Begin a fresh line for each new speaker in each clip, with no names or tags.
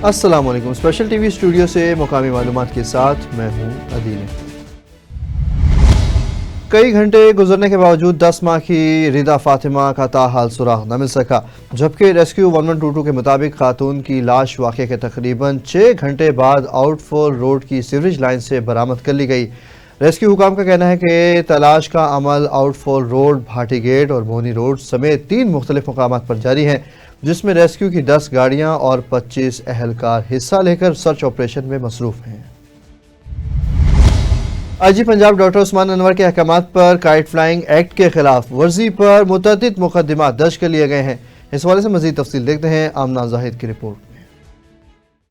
السلام علیکم۔ Special T V studio سے مقامی معلومات کے ساتھ میں ہوں عدیل۔ کئی گھنٹے گزرنے کے باوجود 10 ماہ کی ردا فاطمہ کا تاحال سراغ نہ مل سکا، جبکہ ریسکیو 1122 کے مطابق خاتون کی لاش واقعے کے تقریباً 6 گھنٹے بعد آؤٹ فال روڈ کی سیوریج لائن سے برآمد کر لی گئی۔ ریسکیو حکام کا کہنا ہے کہ تلاش کا عمل آؤٹ فال روڈ، بھاٹی گیٹ اور مونی روڈ سمیت 3 مختلف مقامات پر جاری ہیں، جس میں ریسکیو کی 10 گاڑیاں اور 25 اہلکار حصہ لے کر سرچ آپریشن میں مصروف ہیں۔ آئی جی پنجاب ڈاکٹر عثمان انور کے احکامات پر کائٹ فلائنگ ایکٹ کے خلاف ورزی پر متعدد مقدمات درج کر لیے گئے ہیں۔ اس حوالے سے مزید تفصیل دیکھتے ہیں آمنہ زاہد کی رپورٹ میں۔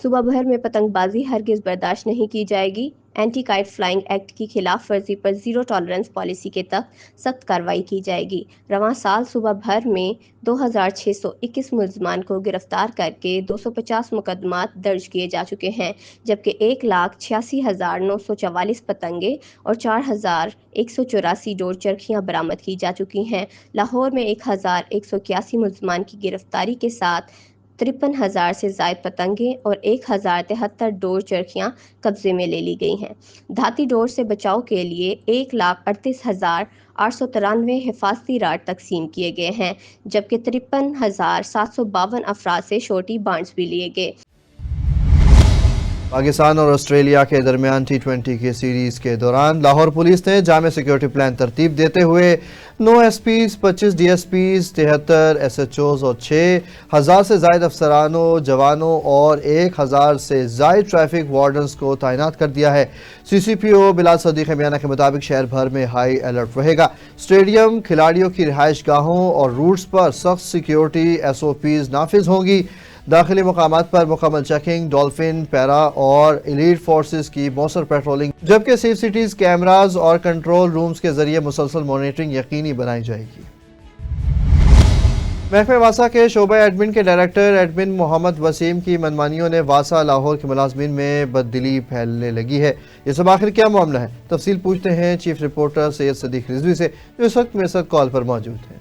صبح بھر میں پتنگ بازی ہرگز برداشت نہیں کی جائے گی۔ اینٹی کائٹ فلائنگ ایکٹ کی خلاف ورزی پر زیرو ٹالرنس پالیسی کے تحت سخت کارروائی کی جائے گی۔ رواں سال صبح بھر میں 2621 ملزمان کو گرفتار کر کے 250 مقدمات درج کیے جا چکے ہیں، جبکہ 1,86,944 پتنگیں اور 4,184 ڈور چرخیاں برآمد کی جا چکی ہیں۔ لاہور میں 1,181 ملزمان کی گرفتاری کے ساتھ 53,000 سے زائد پتنگیں اور 1,073 ڈور چرخیاں قبضے میں لے لی گئی ہیں۔ دھاتی ڈور سے بچاؤ کے لیے 1,38,893 حفاظتی راڈ تقسیم کیے گئے ہیں، جبکہ 53,752 افراد سے شورٹی بانڈز بھی لیے گئے۔
پاکستان اور آسٹریلیا کے درمیان T20 کی سیریز کے دوران لاہور پولیس نے جامع سیکیورٹی پلان ترتیب دیتے ہوئے 9 S Ps, 25 D S Ps, 73 S H Os اور 6,000 سے زائد افسرانوں، جوانوں اور 1,000 سے زائد ٹریفک وارڈنز کو تعینات کر دیا ہے۔ سی سی پی او بلال صدیق میانہ کے مطابق شہر بھر میں ہائی الرٹ رہے گا۔ اسٹیڈیم، کھلاڑیوں کی رہائش گاہوں اور روٹس پر سخت سیکیورٹی ایس او پیز نافذ ہوں گی۔ داخلی مقامات پر مکمل چیکنگ، ڈولفن، پیرا اور ایلیٹ فورسز کی موثر پیٹرولنگ، جبکہ سیف سٹیز کیمراز اور کنٹرول رومز کے ذریعے مسلسل مانیٹرنگ یقینی بنائی جائے گی۔ محکمہ واسا کے شعبہ ایڈمن کے ڈائریکٹر ایڈمن محمد وسیم کی منمانیوں نے واسا لاہور کے ملازمین میں بددلی پھیلنے لگی ہے۔ یہ سب آخر کیا معاملہ ہے؟ تفصیل پوچھتے ہیں چیف رپورٹر سید صدیق رضوی سے، جو اس وقت میرے ساتھ کال پر موجود ہیں۔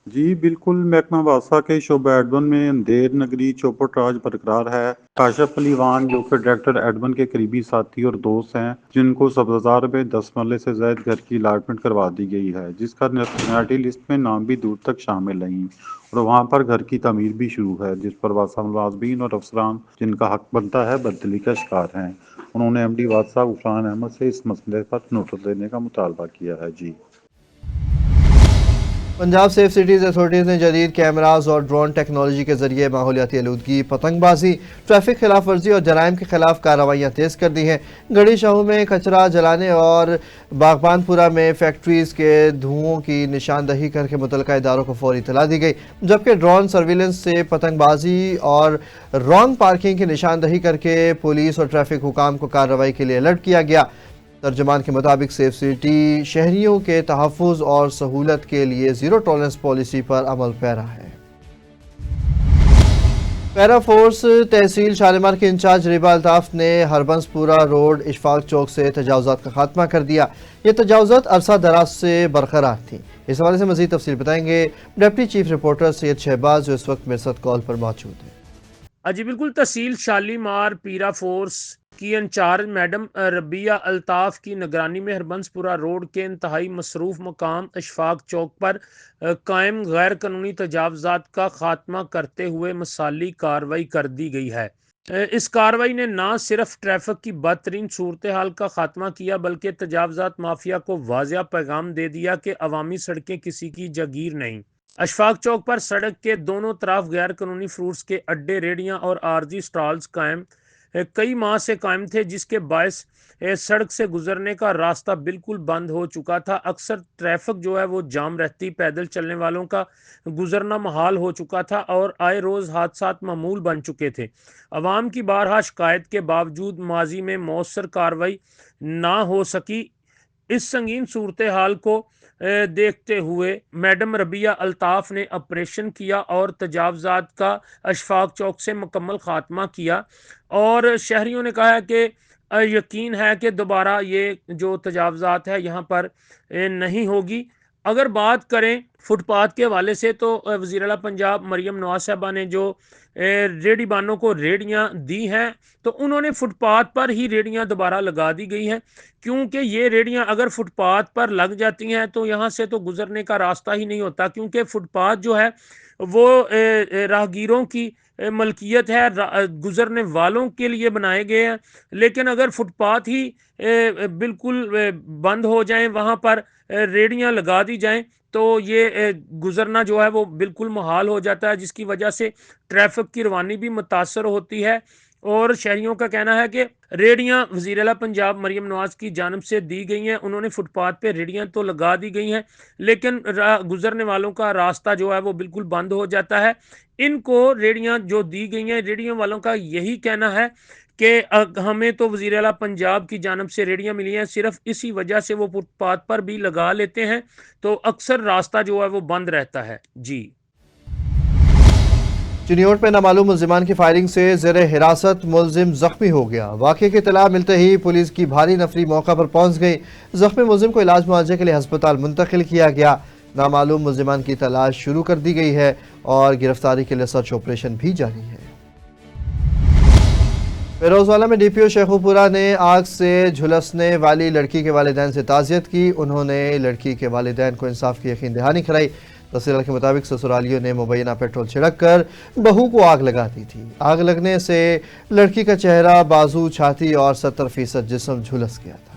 جی بالکل، محکمہ واسا کے شعبہ ایڈمن میں اندھیر نگری چوپٹ راج برقرار ہے۔ کاشف علی وان جو کہ ڈائریکٹر ایڈمن کے قریبی ساتھی اور دوست ہیں، جن کو سبززار میں 10 مرلے سے زائد گھر کی الاٹمنٹ کروا دی گئی ہے، جس کا نارٹی لسٹ میں نام بھی دور تک شامل نہیں، اور وہاں پر گھر کی تعمیر بھی شروع ہے، جس پر واسا ملازمین اور افسران جن کا حق بنتا ہے بددلی کا شکار ہیں۔ انہوں نے ایم ڈی واسا غفران احمد سے اس مسئلے پر نوٹس دینے کا مطالبہ کیا ہے۔ جی
پنجاب سیف سٹیز اتھارٹیز نے جدید کیمراز اور ڈرون ٹیکنالوجی کے ذریعے ماحولیاتی آلودگی، پتنگ بازی، ٹریفک خلاف ورزی اور جرائم کے خلاف کارروائیاں تیز کر دی ہیں۔ گڑھی شاہوں میں کچرا جلانے اور باغبان پورہ میں فیکٹریز کے دھوؤں کی نشاندہی کر کے متعلقہ اداروں کو فوری اطلاع دی گئی، جبکہ ڈرون سرویلنس سے پتنگ بازی اور رانگ پارکنگ کی نشاندہی کر کے پولیس اور ٹریفک حکام کو کارروائی کے لیے الرٹ کیا گیا۔ ترجمان کے مطابق سیف سٹی شہریوں کے تحفظ اور سہولت کے لیے زیرو ٹالرنس پالیسی پر عمل پیرا ہے۔ پیرا فورس تحصیل شالیمار کے انچارج ریبا الطاف نے ہربنس پورہ روڈ اشفاق چوک سے تجاوزات کا خاتمہ کر دیا۔ یہ تجاوزات عرصہ دراز سے برقرار تھیں۔ اس حوالے سے مزید تفصیل بتائیں گے ڈپٹی چیف رپورٹر سید شہباز، جو اس وقت میرے ساتھ کال پر موجود ہیں۔
جی بالکل، تحصیل شالیمار پیرا فورس کی انچارج میڈم ربیہ الطاف کی نگرانی میں ہربنس پورہ روڈ کے انتہائی مصروف مقام اشفاق چوک پر قائم غیر قانونی تجاوزات کا خاتمہ کرتے ہوئے مثالی کارروائی کر دی گئی ہے۔ اس کارروائی نے نہ صرف ٹریفک کی بدترین صورتحال کا خاتمہ کیا، بلکہ تجاوزات مافیا کو واضح پیغام دے دیا کہ عوامی سڑکیں کسی کی جاگیر نہیں۔ اشفاق چوک پر سڑک کے دونوں طرف غیر قانونی فروٹس کے اڈے، ریڑیاں اور عارضی سٹالز کئی ماہ سے قائم تھے، جس کے باعث سڑک سے گزرنے کا راستہ بالکل بند ہو چکا تھا۔ اکثر ٹریفک جو ہے وہ جام رہتی، پیدل چلنے والوں کا گزرنا محال ہو چکا تھا اور آئے روز حادثات معمول بن چکے تھے۔ عوام کی بارہا شکایت کے باوجود ماضی میں مؤثر کارروائی نہ ہو سکی۔ اس سنگین صورتحال کو دیکھتے ہوئے میڈم ربیہ الطاف نے آپریشن کیا اور تجاوزات کا اشفاق چوک سے مکمل خاتمہ کیا، اور شہریوں نے کہا ہے کہ یقین ہے کہ دوبارہ یہ جو تجاوزات ہے یہاں پر نہیں ہوگی۔ اگر بات کریں فٹ پاتھ کے حوالے سے تو وزیر اعلیٰ پنجاب مریم نواز صاحبہ نے جو ریڑھی بانوں کو ریڑیاں دی ہیں تو انہوں نے فٹ پاتھ پر ہی ریڑیاں دوبارہ لگا دی گئی ہیں، کیونکہ یہ ریڑیاں اگر فٹ پاتھ پر لگ جاتی ہیں تو یہاں سے تو گزرنے کا راستہ ہی نہیں ہوتا، کیونکہ فٹ پاتھ جو ہے وہ راہگیروں کی ملکیت ہے، گزرنے والوں کے لیے بنائے گئے ہیں، لیکن اگر فٹ پاتھ ہی بالکل بند ہو جائیں، وہاں پر ریڑیاں لگا دی جائیں تو یہ گزرنا جو ہے وہ بالکل محال ہو جاتا ہے، جس کی وجہ سے ٹریفک کی روانی بھی متاثر ہوتی ہے۔ اور شہریوں کا کہنا ہے کہ ریڑیاں وزیر اعلیٰ پنجاب مریم نواز کی جانب سے دی گئی ہیں، انہوں نے فٹ پاتھ پہ ریڑیاں تو لگا دی گئی ہیں لیکن گزرنے والوں کا راستہ جو ہے وہ بالکل بند ہو جاتا ہے۔ ان کو ریڑیاں جو دی گئی ہیں، ریڑیوں والوں کا یہی کہنا ہے کہ ہمیں تو وزیر اعلیٰ پنجاب کی جانب سے ریڑیاں ملی ہیں، صرف اسی وجہ سے وہ فٹ پاتھ پر بھی لگا لیتے ہیں تو اکثر راستہ جو ہے وہ بند رہتا ہے۔ جی
چنیوٹ میں نامعلوم ملزمان کی فائرنگ سے زیر حراست ملزم زخمی ہو گیا۔ واقعے کی اطلاع ملتے ہی پولیس کی بھاری نفری موقع پر پہنچ گئی۔ زخمی ملزم کو علاج معالجے کے لیے ہسپتال منتقل کیا گیا۔ نامعلوم ملزمان کی تلاش شروع کر دی گئی ہے اور گرفتاری کے لیے سرچ آپریشن بھی جاری ہے۔ فیروزوالہ میں ڈی پی او شیخو پورہ نے آگ سے جھلسنے والی لڑکی کے والدین سے تعزیت کی۔ انہوں نے لڑکی کے والدین کو انصاف کی یقین دہانی کرائی۔ تفصیلات کے مطابق سسرالیوں نے مبینہ پیٹرول چھڑک کر بہو کو آگ لگا دی تھی۔ آگ لگنے سے لڑکی کا چہرہ، بازو، چھاتی اور 70% جسم جھلس گیا تھا۔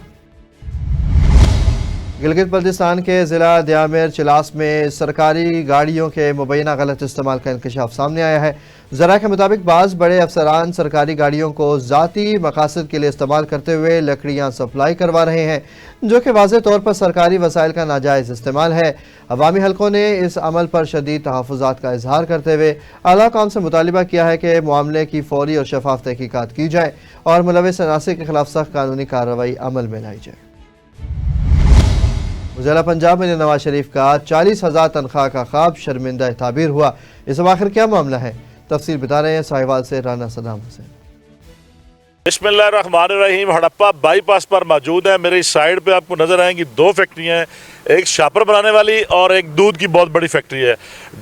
گلگت بلتستان کے ضلع دیامر چلاس میں سرکاری گاڑیوں کے مبینہ غلط استعمال کا انکشاف سامنے آیا ہے۔ ذرائع کے مطابق بعض بڑے افسران سرکاری گاڑیوں کو ذاتی مقاصد کے لیے استعمال کرتے ہوئے لکڑیاں سپلائی کروا رہے ہیں، جو کہ واضح طور پر سرکاری وسائل کا ناجائز استعمال ہے۔ عوامی حلقوں نے اس عمل پر شدید تحفظات کا اظہار کرتے ہوئے اعلیٰ حکام سے مطالبہ کیا ہے کہ معاملے کی فوری اور شفاف تحقیقات کی جائے اور ملوث عناصر کے خلاف سخت قانونی کارروائی عمل میں لائی جائے۔ وزیر پنجاب میں نواز شریف کا 40,000 تنخواہ کا خواب شرمندہ تعبیر ہوا۔ اس میں آخر کیا معاملہ ہے؟ تفصیل بتا رہے ہیں ساہیوال سے رانا صدام حسین۔
بسم اللہ الرحمن الرحیم۔ ہڑپا بائی پاس پر موجود ہے۔ میری سائیڈ پہ آپ کو نظر آئیں گی 2 فیکٹریاں ہیں، ایک شاپر بنانے والی اور ایک دودھ کی بہت بڑی فیکٹری ہے۔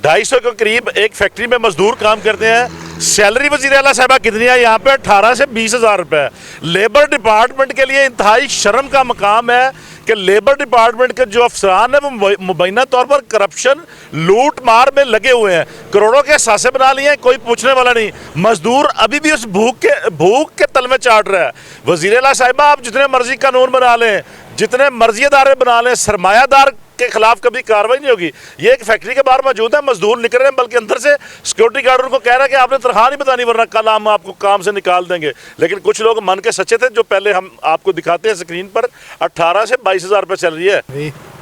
250 کے قریب ایک فیکٹری میں مزدور کام کرتے ہیں۔ سیلری وزیر اعلیٰ صاحبہ کتنی ہے یہاں پہ؟ 18 سے 20,000 روپے۔ لیبر ڈپارٹمنٹ کے لیے انتہائی شرم کا مقام ہے کہ لیبر ڈپارٹمنٹ کے جو افسران ہیں وہ مبینہ طور پر کرپشن، لوٹ مار میں لگے ہوئے ہیں، کروڑوں کے ساسے بنا لیے ہیں، کوئی پوچھنے والا نہیں۔ مزدور ابھی بھی اس بھوک کے تل میں چاٹ رہا ہے۔ وزیر اعلیٰ صاحبہ آپ جتنے مرضی قانون بنا لیں، جتنے مرضی ادارے بنا لیں، سرمایہ دار کے خلاف کبھی کارروائی نہیں ہوگی۔ یہ ایک فیکٹری کے باہر موجود ہے، مزدور نکل رہے ہیں، بلکہ اندر سے سیکورٹی گارڈ ان کو کہہ رہا ہے کہ آپ نے تنخواہ نہیں بتانی ورنہ کل ہم آپ کو کام سے نکال دیں گے۔ لیکن کچھ لوگ من کے سچے تھے، جو پہلے ہم آپ کو دکھاتے ہیں اسکرین پر۔ 18 سے 22,000 روپے چل رہی ہے،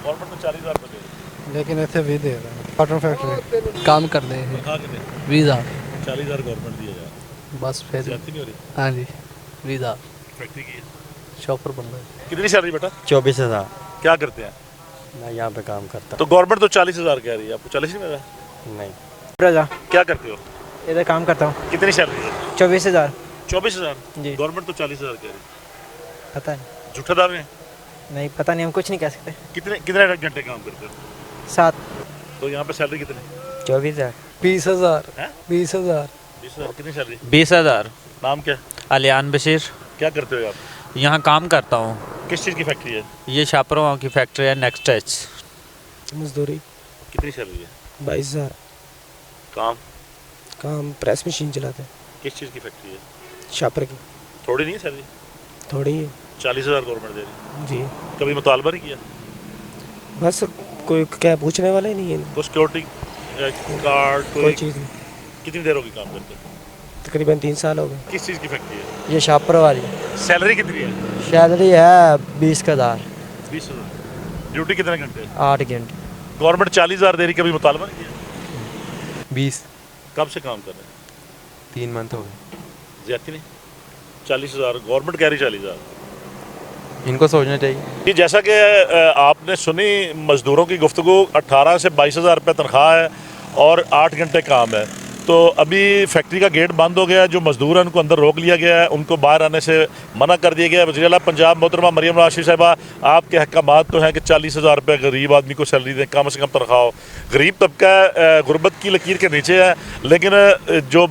گورنمنٹ تو 40,000 روپے دے رہی ہے،
لیکن ایسے بھی دے رہا ہے۔ کاٹن فیکٹری کام کر رہے ہیں، 20,000
40,000 گورنمنٹ دیا جائے،
بس پھر
زیادتی نہیں ہو رہی؟
ہاں جی 20,000
فیکٹری کی
شاپر بن رہا ہے۔
کتنی سیلری بیٹا؟
24,000
کیا کرتے ہیں؟
میں یہاں پہ کام کرتا
تو گورنمنٹ تو 40,000 کہہ رہی ہے، آپ کو 40 نہیں مل رہا؟
ہوں۔ نہیں
رضا
کیا کرتے ہو؟
ادھر کام کرتا ہوں۔
کتنی سیلری ہے؟
24,000
24,000
جی۔
گورنمنٹ تو 40,000 کہہ رہی ہے،
پتہ نہیں،
جھوٹا دعوے ہیں؟
نہیں پتہ نہیں، ہم کچھ نہیں کہہ سکتے۔
کتنے گھنٹے کام کرتے ہو؟
7
تو یہاں پہ سیلری کتنی؟
24,000
20,000
ہیں؟
20,000
20,000 کتنی سیلری؟
20,000
نام کیا؟
الیان بشیر،
کیا کرتے ہو آپ؟
یہاں کام کرتا ہوں۔
کس چیز کی فیکٹری ہے؟
یہ شاپروں کی فیکٹری ہے، نیکسٹ ٹچ۔
مزدوری
کتنی سیلری ہے؟
22,000 کام پریس مشین چلاتے ہیں،
کس چیز کی فیکٹری ہے؟
شاپر کی،
تھوڑی نہیں ہے سیلری؟
تھوڑی ہے
40,000 گورنمنٹ دے رہی
جی۔
ہے، کبھی مطالبہ نہیں کیا؟
بس کوئی کیا پوچھنے والا ہی نہیں ہے،
کوئی سیکورٹی گارڈ
کوئی چیز نہیں۔
کتنی دیر ہوگی کام کرتے؟
تقریباً 3 سال ہو گئے۔
کس چیز کی فیکٹری ہے؟
یہ شاپر والی
سیلری کتنی ہے؟
سیلری ہے 20,000
20,000 ڈیوٹی کتنے گھنٹے؟
8 گھنٹے۔
گورنمنٹ 40,000 دے رہی، کبھی مطالبہ نہیں کیا؟
20
کب سے کام کر رہے ہیں؟
3 منتھ ہو گئے۔
زیادتی نہیں؟ 40,000 گورنمنٹ کہہ رہی 40,000۔
ان کو سوچنا چاہیے۔
جی جیسا کہ آپ نے سنی مزدوروں کی گفتگو، 18 سے 22,000 روپے تنخواہ ہے اور 8 گھنٹے کام ہے۔ तो अभी फैक्ट्री का गेट बंद हो गया है, जो मजदूर हैं उनको अंदर रोक लिया गया है, उनको बाहर आने से मना कर दिया गया है। वज़ीर आला पंजाब मोहतरमा मरियम नवाज़ शरीफ साहिबा, आपके अहकामात तो हैं कि 40,000 रुपये गरीब आदमी को सैलरी दें, कम से कम तनख्वाह हो। गरीब तबका गुरबत की लकीर के नीचे है, लेकिन जो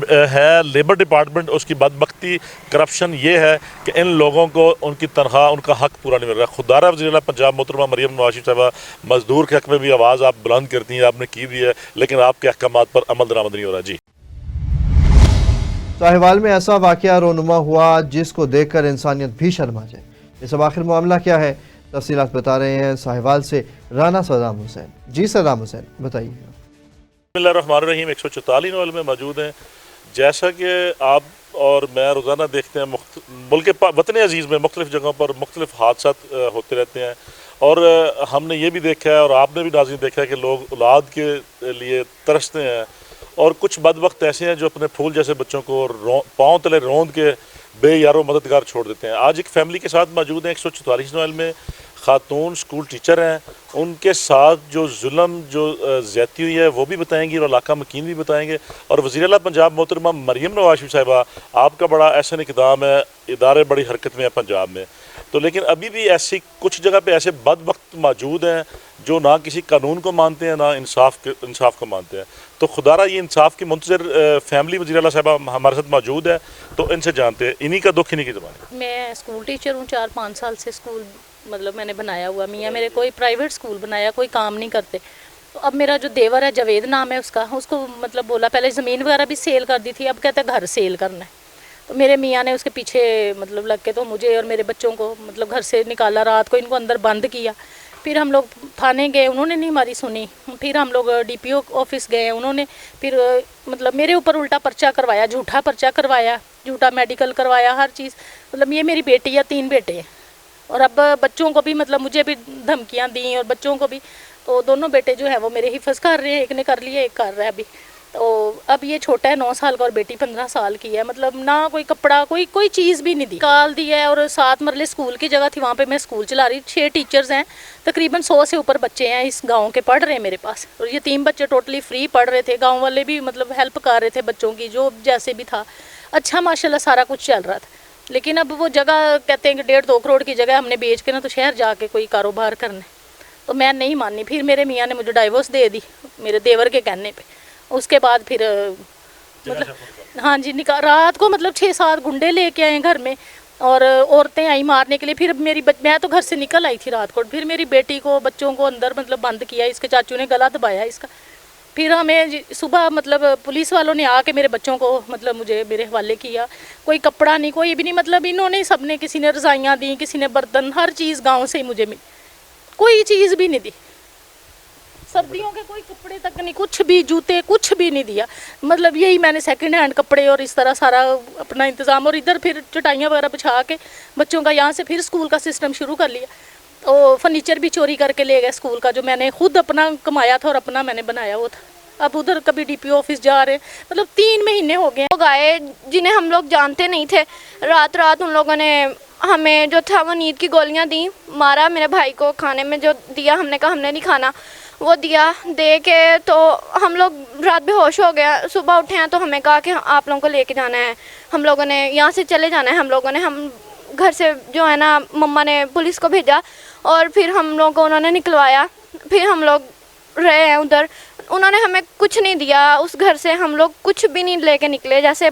है लेबर डिपार्टमेंट, उसकी बदबख्ती करप्शन ये है कि इन लोगों को उनकी तनख्वाह, उनका हक पूरा नहीं मिल रहा। खुदारा वज़ीर आला पंजाब मोहतरमा मरियम नवाज़ शरीफ साहिबा, मजदूर के हक में भी आवाज़ आप बुलंद करती हैं, आपने की भी है, लेकिन आपके अहकामात पर अमल दरामद नहीं हो रहा। जी,
साहिवाल में ऐसा वाक़या रोनुमा हुआ जिसको देखकर इंसानियत भी शर्मा जाए। ये सब आखिर मामला क्या है, तफसीलात बता रहे हैं साहिवाल से राना सदाम हुसैन। जी सदाम हुसैन, बताइए।
बिस्मिल्लाहिर्रहमानिर्रहीम 144 नॉल में मौजूद हैं। जैसा कि आप और मैं रोज़ाना देखते हैं, मुल्क वतन अजीज़ में मुख्तलिफ़ जगहों पर मुख्तलिफ़ हादसात होते रहते हैं, और हमने ये भी देखा है और आपने भी नाज़रीन देखा है कि लोग औलाद के लिए तरसते हैं, और कुछ बदबख्त ऐसे हैं जो अपने फूल जैसे बच्चों को पाँव तले रोंद के बेयारो मददगार छोड़ देते हैं। आज एक फैमिली के साथ मौजूद हैं 144 नॉल में। खातून स्कूल टीचर हैं, उनके साथ जो जुल्म, जो ज़्यादती हुई है वो भी बताएंगी, और इलाका मकीन भी बताएंगे। और वज़ीर आला पंजाब मोहतरमा मरियम नवाज़ शरीफ साहिबा, आपका बड़ा एहसन इक़दाम है, इदारे बड़ी हरकत में है पंजाब में, तो लेकिन अभी भी ऐसी कुछ जगह पे ऐसे बदबख्त मौजूद हैं जो ना किसी कानून को मानते हैं, ना इंसाफ को मानते हैं। तो खुदारा ये इंसाफ की मुंतज़िर फैमिली वज़ीर आला साहिबा हमारे साथ मौजूद है, तो इनसे जानते हैं, इन्हीं का दुख इन्हीं की ज़बान।
मैं स्कूल टीचर हूँ, 4-5 साल से स्कूल मतलब मैंने बनाया हुआ। मियाँ मेरे कोई प्राइवेट स्कूल बनाया, कोई काम नहीं करते। तो अब मेरा जो देवर है, जावेद नाम है उसका, उसको मतलब बोला, पहले ज़मीन वगैरह भी सेल कर दी थी, अब कहते हैं घर सेल करना है। तो मेरे मियाँ ने उसके पीछे मतलब लग के तो मुझे और मेरे बच्चों को मतलब घर से निकाला, रात को इनको अंदर बंद किया। फिर हम लोग थाने गए, उन्होंने नहीं हमारी सुनी। फिर हम लोग DPO ऑफिस गए, उन्होंने फिर मतलब मेरे ऊपर उल्टा पर्चा करवाया, झूठा पर्चा करवाया, झूठा मेडिकल करवाया, हर चीज़। मतलब ये मेरी बेटी या 3 बेटे हैं, और अब बच्चों को भी मतलब मुझे भी धमकियां दी, और बच्चों को भी। तो दोनों बेटे जो है वो मेरे हिफ्ज़ कर रहे हैं, एक ने कर लिया, एक कर रहा है अभी। तो अब ये छोटा है 9 साल का, और बेटी 15 साल की है। मतलब ना कोई कपड़ा, कोई चीज़ भी नहीं दी, निकाल दी है। और 7 मरले स्कूल की जगह थी, वहाँ पे मैं स्कूल चला रही। 6 टीचर्स हैं, तकरीबन 100 से ऊपर बच्चे हैं इस गाँव के, पढ़ रहे हैं मेरे पास। और ये 3 बच्चे टोटली फ्री पढ़ रहे थे। गाँव वाले भी मतलब हेल्प कर रहे थे बच्चों की, जो जैसे भी था। अच्छा माशाल्लाह सारा कुछ चल रहा था। लेकिन अब वो जगह कहते हैं कि 1.5-2 करोड़ की जगह हमने बेच के ना तो शहर जाके कोई कारोबार करना है, तो मैं नहीं मानी। फिर मेरे मियाँ ने मुझे डाइवोर्स दे दी मेरे देवर के कहने पे। उसके बाद फिर मतलब हाँ जी, निकाह रात को मतलब 6-7 गुंडे लेके आए घर में, और औरतें आई मारने के लिए। फिर मैं तो घर से निकल आई थी रात को। फिर मेरी बेटी को, बच्चों को अंदर मतलब बंद किया, इसके चाचू ने गला दबाया इसका। फिर हमें सुबह मतलब पुलिस वालों ने आके मेरे बच्चों को मतलब मुझे मेरे हवाले किया। कोई कपड़ा नहीं, कोई भी नहीं, मतलब इन्होंने सबने, किसी ने रज़ाइयाँ दी, किसी ने बर्तन, हर चीज़ गांव से ही मुझे मिली, कोई चीज़ भी नहीं दी। सर्दियों के कोई कपड़े तक नहीं, कुछ भी, जूते कुछ भी नहीं दिया। मतलब यही मैंने सेकंड हैंड कपड़े और इस तरह सारा अपना इंतज़ाम, और इधर फिर चटाइयाँ वगैरह बिछा के बच्चों का यहाँ से फिर स्कूल का सिस्टम शुरू कर लिया। तो फर्नीचर भी चोरी करके ले गए स्कूल का, जो मैंने खुद अपना कमाया था और अपना मैंने बनाया वो था। अब उधर कभी DPO ऑफिस जा रहे, मतलब 3 महीने हो गए।
लोग आए जिन्हें हम लोग जानते नहीं थे, रात उन लोगों ने हमें जो था वो नींद की गोलियां दी, मारा। मेरे भाई को खाने में जो दिया, हमने कहा हमने नहीं खाना, वो दिया, दे के तो हम लोग रात बेहोश हो गया। सुबह उठे हैं तो हमें कहा कि आप लोगों को लेके जाना है, हम लोगों ने यहाँ से चले जाना है। हम घर से जो है ना, मम्मा ने पुलिस को भेजा, और फिर हम लोग को उन्होंने निकलवाया। फिर हम लोग रहे हैं उधर, उन्होंने हमें कुछ नहीं दिया उस घर से। हम लोग कुछ भी नहीं लेके निकले, जैसे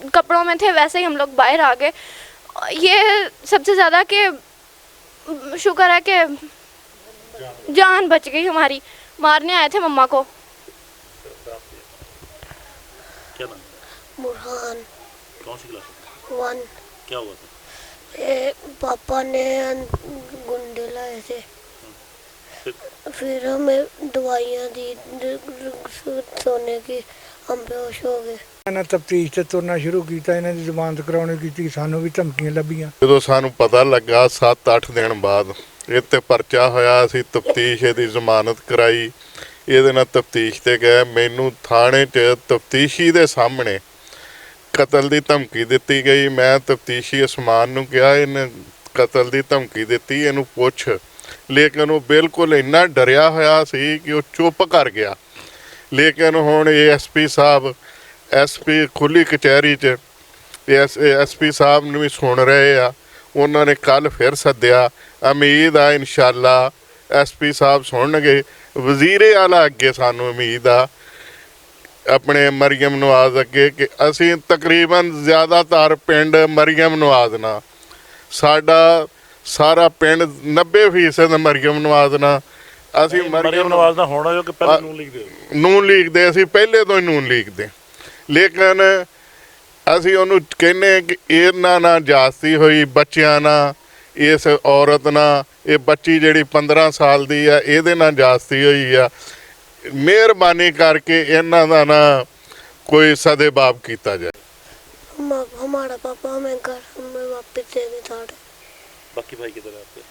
कपड़ों में थे वैसे ही हम लोग बाहर आ गए। ये सबसे ज़्यादा कि शुक्र है कि जान बच गई हमारी। मारने आए थे मम्मा को।
क्या नाम?
बुरहान।
कौन सी क्लास?
1।
क्या हुआ था?
पापा ने गुंडे लाए थे, फिर हमें दवाइयाँ दी सोने की, हम बेहोश हो गए।
ਇਹਨਾਂ ਤਫਤੀਸ਼ ਤੇ ਤੁਰਨਾ ਸ਼ੁਰੂ ਕੀਤਾ, ਇਹਨਾਂ ਦੀ ਜ਼ਮਾਨਤ ਕਰਾਉਣੀ ਕੀਤੀ, ਸਾਨੂੰ ਵੀ ਧਮਕੀਆਂ ਲੱਭੀਆਂ।
ਜਦੋਂ ਸਾਨੂੰ ਪਤਾ ਲੱਗਾ 7-8 ਦਿਨ ਬਾਅਦ ਇਹ ਤੇ ਪਰਚਾ ਹੋਇਆ, ਅਸੀਂ ਤਫਤੀਸ਼ ਦੀ ਜ਼ਮਾਨਤ ਕਰਾਈ, ਇਹਦੇ ਨਾਲ ਤਫਤੀਸ਼ ਤੇ ਗਏ। ਮੈਨੂੰ ਥਾਣੇ 'ਚ ਤਫਤੀਸ਼ੀ ਦੇ ਸਾਹਮਣੇ ਕਤਲ ਦੀ ਧਮਕੀ ਦਿੱਤੀ ਗਈ। ਮੈਂ ਤਫਤੀਸ਼ੀ ਅਸਮਾਨ ਨੂੰ ਕਿਹਾ ਇਹਨੇ ਕਤਲ ਦੀ ਧਮਕੀ ਦਿੱਤੀ, ਇਹਨੂੰ ਪੁੱਛ। ਲੇਕਿਨ ਉਹ ਬਿਲਕੁਲ ਇੰਨਾ ਡਰਿਆ ਹੋਇਆ ਸੀ ਕਿ ਉਹ ਚੁੱਪ ਕਰ ਗਿਆ। ਲੇਕਿਨ ਹੁਣ ASP ਸਾਹਿਬ SP ਖੁੱਲੀ ਕਚਹਿਰੀ 'ਚ SP ਸਾਹਿਬ ਨੂੰ ਵੀ ਸੁਣ ਰਹੇ ਆ। ਉਹਨਾਂ ਨੇ ਕੱਲ ਫਿਰ ਸੱਦਿਆ, ਉਮੀਦ ਆ ਇਨਸ਼ਾਅੱਲਾ SP ਸਾਹਿਬ ਸੁਣਨਗੇ। ਵਜ਼ੀਰੇ ਆਲਾ ਅੱਗੇ ਸਾਨੂੰ ਉਮੀਦ ਆ ਆਪਣੇ ਮਰੀਮ ਨਵਾਜ਼ ਅੱਗੇ ਕਿ ਅਸੀਂ ਤਕਰੀਬਨ ਜ਼ਿਆਦਾਤਰ ਪਿੰਡ ਮਰੀਮ ਨਵਾਜ਼ ਨਾਲ, ਸਾਡਾ ਸਾਰਾ ਪਿੰਡ 90% ਮਰੀਮ ਨਵਾਜ਼ ਨਾਲ। ਅਸੀਂ
ਮਰੀਮ ਨਵਾਜ਼ ਦਾ ਹੋਣਾ ਜੋ ਕਿ ਪਹਿਲੇ
ਨੂਨ ਲੀਗ ਦੇ ਅਸੀਂ ਪਹਿਲੇ ਤੋਂ ਹੀ ਨੂਨ ਲੀਗ ਦੇ, ਲੇਕਿਨ ਅਸੀਂ ਉਹਨੂੰ ਕਹਿੰਦੇ ਕਿ ਇਹਨਾਂ ਨਾਲ ਜਾਸਤੀ ਹੋਈ ਬੱਚਿਆਂ ਨਾਲ, ਇਸ ਔਰਤ ਨਾਲ, ਇਹ ਬੱਚੀ ਜਿਹੜੀ 15 ਸਾਲ ਦੀ ਆ ਇਹਦੇ ਨਾਲ ਜਾਸਤੀ ਹੋਈ ਆ। ਮਿਹਰਬਾਨੀ ਕਰਕੇ ਇਹਨਾਂ ਦਾ ਨਾ कोई सदेबाब किया जाए।
हमारा पापा हमें घर में वापस दे दे सारे।
बाकी भाई किधर है आपके?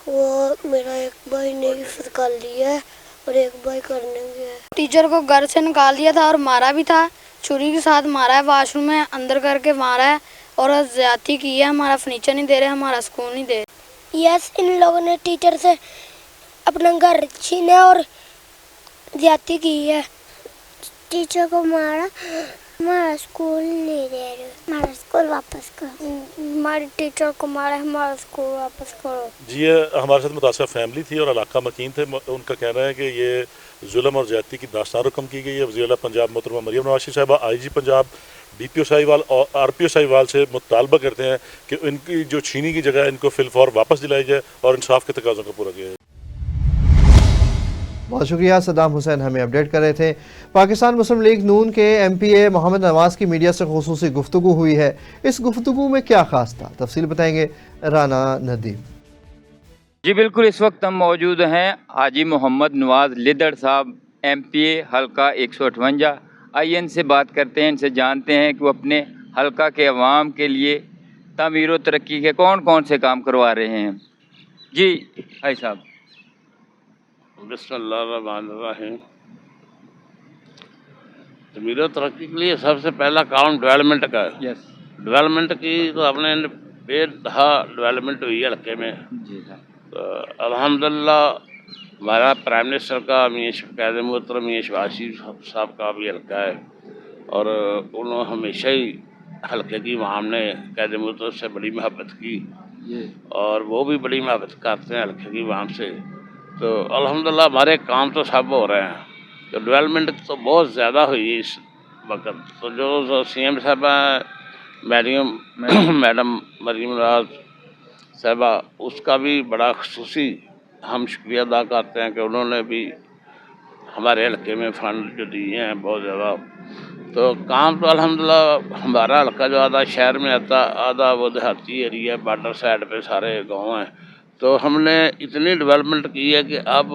वो मेरा एक भाई ने हिफ्ज कर लिया है और एक भाई करने गया है। टीचर को घर से निकाल दिया था और मारा भी था, छुरी के साथ मारा है, वॉशरूम में अंदर करके मारा है और ज्यादती की है। हमारा फर्नीचर नहीं दे रहे, हमारा स्कूल नहीं दे रहे। यस, इन लोगों ने टीचर से अपना घर छीना और ज्यादती की है। टीचर को मारा, हमारा स्कूल नहीं दे रहे, हमारा स्कूल वापस करो। हमारे टीचर को मारा, हमारा स्कूल वापस करो।
जी, ये हमारे साथ मुतासिर फैमिली थी और इलाका मकीन थे। उनका कहना है कि ये जुल्म और ज्यादती की दास्तान रकम की गई है। वज़ीर-ए-आला पंजाब मोहतरमा मरियम नवाज साहिबा IG पंजाब DPO साहिवाल और RPO साहिवाल से मुतालबा करते हैं कि इनकी जो छीनी की जगह इनको फिलफौर वापस दिलाई जाए और इंसाफ के तकाज़ों को पूरा किया जाए।
बहुत शुक्रिया। सद्दाम हुसैन हमें अपडेट कर रहे थे। पाकिस्तान मुस्लिम लीग नून के MPA मोहम्मद नवाज की मीडिया से खुसूसी गुफ्तगू हुई है। इस गुफ्तगू में क्या खास था, तफसील बताएंगे राना नदीम।
जी बिल्कुल, इस वक्त हम मौजूद हैं हाजी मोहम्मद नवाज लिदड़ साहब MPA हल्का 158। आइए इनसे बात करते हैं, इनसे जानते हैं कि वो अपने हल्का के अवाम के लिए तमीर व तरक्की के कौन कौन से काम करवा रहे हैं। जी भाई साहब।
बिस्मिल्लाहिर्रहमानिर्रहीम। तमीर व तरक्की के लिए सबसे पहला काम डेवलपमेंट का है।
यस,
डेवलपमेंट की तो अपने बेतहा डेवलपमेंट हुई है हल्के में।
जी सर।
तो अल्हम्दुलिल्लाह हमारा प्राइम मिनिस्टर का कैद मोहतरम मियां शहबाज शरीफ साहब का भी हल्का है और उन्होंने हमेशा ही हल्के की आवाम ने कैद मोहतरम से बड़ी मोहब्बत की और वो भी बड़ी मोहब्बत करते हैं हल्के की आवाम से। तो अल्हम्दुलिल्लाह हमारे काम तो सब हो रहे हैं। तो डेवलपमेंट तो बहुत ज़्यादा हुई है इस वक्त। तो जो CM साहबा मैडम मरीम नवाज साहबा, उसका भी बड़ा खुसूसी हम शुक्रिया अदा करते हैं कि उन्होंने भी हमारे हल्के में फ़ंड जो दिए हैं बहुत ज़्यादा। तो काम तो अल्हम्दुलिल्लाह हमारा हल्का जो आधा शहर में आता, आधा वो देहाती एरिया, बॉर्डर साइड पे सारे गांव हैं। तो हमने इतनी डेवलपमेंट की है कि अब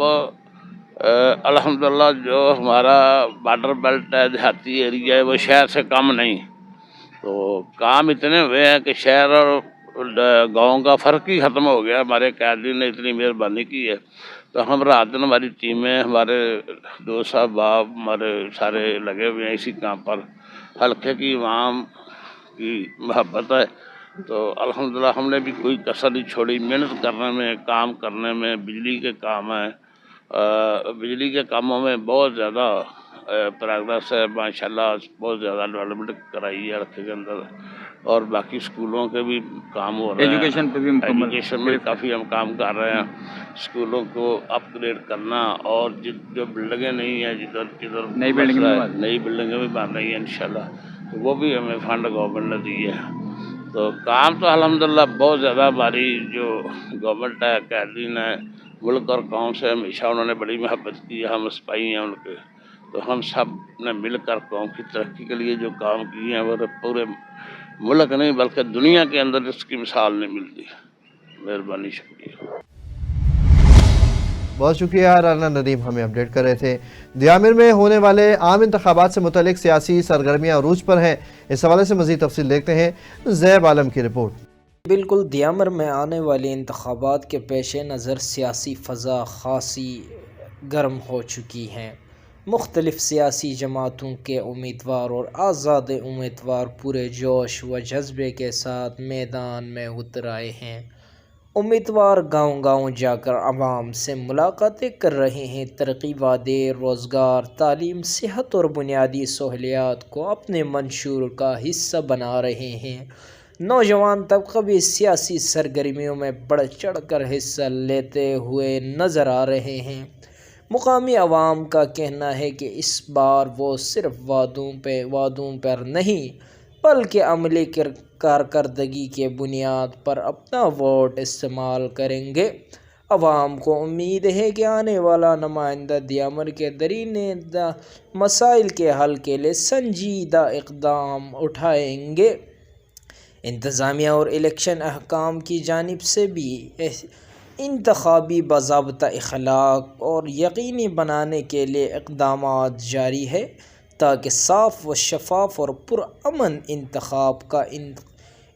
अल्हम्दुलिल्लाह जो हमारा बॉर्डर बेल्ट है, देहाती एरिया है, वो शहर से कम नहीं। तो काम इतने हुए हैं कि शहर और गाँव का फ़र्क ही ख़त्म हो गया। हमारे कैदी ने इतनी मेहरबानी की है। तो हम रात दिन हमारी टीमें, हमारे दोस्त साहब बाप, हमारे सारे लगे हुए हैं इसी काम पर। हल्के की आवाम की मोहब्बत है तो अल्हम्दुलिल्लाह हमने भी कोई कसर नहीं छोड़ी। मेहनत करने में, काम करने में, बिजली के काम है, बिजली के कामों में बहुत ज़्यादा प्रोग्रेस है माशाल्लाह। बहुत ज़्यादा डेवलपमेंट कराई है हल्के के अंदर और बाकी स्कूलों के भी काम हो रहे हैं।
एजुकेशन पे भी
एजुकेशन में काफ़ी हम काम कर रहे हैं। स्कूलों को अपग्रेड करना और जो बिल्डिंगें नहीं हैं, जिधर
नई
बिल्डिंगें भी बन रही हैं इंशाल्लाह, तो वो भी हमें फंड गवर्नमेंट ने दिए हैं। तो काम तो अल्हम्दुलिल्लाह बहुत ज़्यादा हमारी जो गवर्नमेंट है, कैदीन है, मुल्क और कौम से हमेशा उन्होंने बड़ी मोहब्बत की है। हम सिपाही हैं उनके। तो हम सब ने मिलकर कौम की तरक्की के लिए जो काम किए हैं वो पूरे मुल्क नहीं बल्कि दुनिया के अंदर इसकी मिसाल नहीं मिलती। मेहरबानी, शुक्रिया।
बहुत शुक्रिया। राना नदीम हमें अपडेट कर रहे थे। दियामिर में होने वाले आम इंतखाबात से मुतल्लिक सियासी सरगर्मियाँ अरूज पर हैं। इस हवाले से मज़ीद तफसील देखते हैं ज़ैब आलम की रिपोर्ट।
बिल्कुल, दियामिर में आने वाले इंतखाबात के पेश नज़र सियासी फ़ज़ा खासी गर्म हो चुकी हैं। मुख्तलिफ सियासी जमातों के उम्मीदवार और आज़ाद उम्मीदवार पूरे जोश व जज्बे के साथ मैदान में उतर आए हैं उम्मीदवार गांव-गांव जाकर आवाम से मुलाकातें कर रहे हैं। तरक्की वादे, रोज़गार, तालीम, सेहत और बुनियादी सहूलियात को अपने मंशूर का हिस्सा बना रहे हैं। नौजवान तबका भी सियासी सरगर्मियों में बढ़ चढ़ कर हिस्सा लेते हुए नज़र आ रहे हैं। मुकामी अवाम का कहना है कि इस बार वो सिर्फ वादों पर नहीं बल्कि अमली कारकर्दगी के बुनियाद पर अपना वोट इस्तेमाल करेंगे। अवाम को उम्मीद है कि आने वाला नुमाइंदा दियामर के दरीने मसाइल के हल के लिए संजीदा इक़दाम उठाएंगे। इंतज़ामिया और इलेक्शन अहकाम की जानिब से भी इंतखाबी बाज़ाब्ता इखलाक और यकीनी बनाने के लिए इक़दामात जारी है ताकि साफ़ व शफाफ और पुरअमन इंतखाब का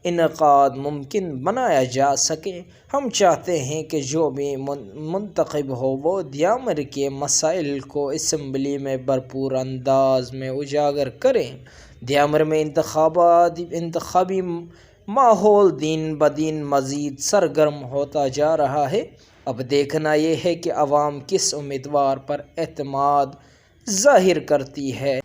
इनक़ाद मुमकिन बनाया जा सके। हम चाहते हैं कि जो भी मुंतखब हो वो दियामर के मसाइल को असम्बली में भरपूर अंदाज में उजागर करें। दियामर में इंतखाबी माहौल दिन ब दिन मज़ीद सरगर्म होता जा रहा है। अब देखना ये है कि अवाम किस उम्मीदवार पर एतमाद ज़ाहिर करती है।